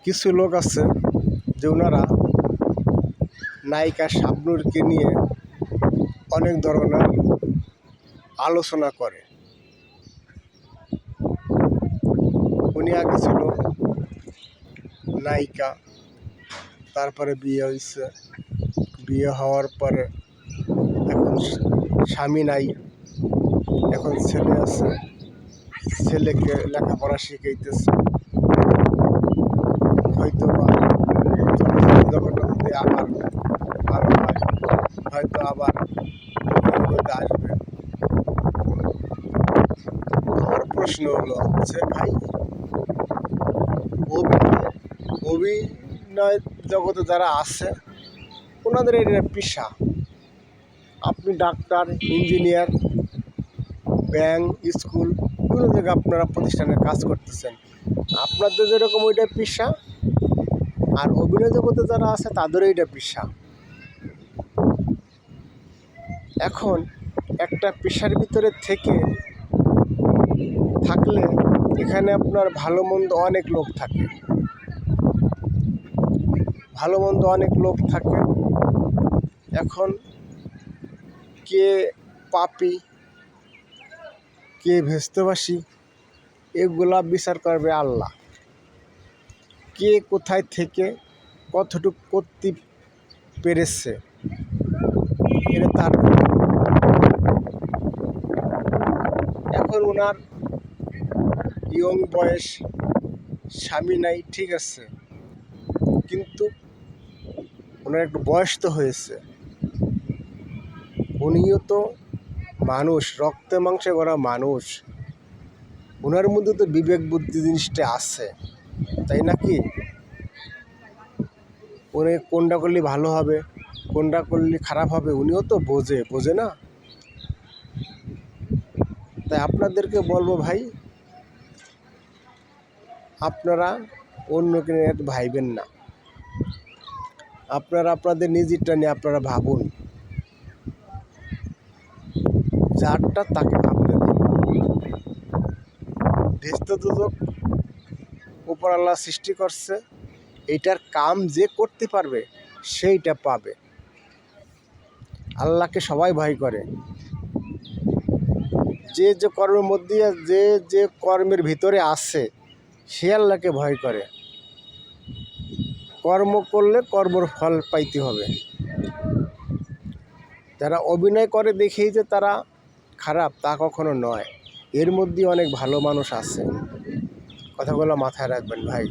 কিছু লোক আছে যে ওনারা নায়িকা শাবনূরকে নিয়ে অনেক ধরনের আলোচনা করে। উনি আগে ছিল নায়িকা, তারপরে বিয়ে হয়েছে, বিয়ে হওয়ার পরে এখন স্বামী নাই, এখন ছেলে আছে, ছেলেকে লেখাপড়া শিখাইতেছে। হয়তো বা জগতে আবার ভালো হয়, হয়তো আবার আসবে। আমার প্রশ্ন হচ্ছে ভাই, অভিনয় জগতে যারা আছে ওনাদের এটা পেশা। আপনি ডাক্তার, ইঞ্জিনিয়ার, ব্যাংক, স্কুল, বিভিন্ন জায়গায় আপনারা প্রতিষ্ঠানে কাজ করতেছেন, আপনাদের যেরকম ওইটা পেশা, আর অভিনয় জগতে যারা আছে তাদেরও এইটা পেশা। এখন একটা পেশার ভিতরে থাকলে এখানে আপনার ভালো মন্দ অনেক লোক থাকে, এখন কে পাপী কে ভেস্তেবাসী এগুলা বিচার করবে আল্লাহ। কে কোথায় থেকে কতটুকু করতে পেরেছে এটা তার। এখন ওনার ইয়ং বয়স, স্বামী নাই, ঠিক আছে, কিন্তু ওনার একটু বয়স তো হয়েছে। উনিও তো মানুষ, রক্তে মাংসে গড়া মানুষ, ওনার মধ্যে তো বিবেক বুদ্ধি জিনিসটা আছে, তাই নাকি? উনি কোনটা করলে ভালো হবে, কোনটা করলে খারাপ হবে উনিও তো বোঝে না। তাই আপনাদেরকে বলবো ভাই, আপনারা অন্যকে নিয়ে এত ভাইবেন না, আপনারা আপনাদের নিজেরটা নিয়ে আপনারা ভাবুন, যারটা তাকে ভাবতে দিন। দেশ তো দুদক উপর আল্লাহ সৃষ্টি করছে, এইটার কাম যে করতে পারবে সেইটা পাবে। আল্লাহকে সবাই ভয় করে, যে যে কর্মের মধ্যে যে কর্মের ভিতরে আছে সে আল্লাহকে ভয় করে। কর্ম করলে কর্মর ফল পাইতে হবে। যারা অভিনয় করে দেখেই যে তারা খারাপ তা কখনো নয়, এর মধ্যে অনেক ভালো মানুষ আছে। কথাগুলো মাথায় রাখবেন ভাই।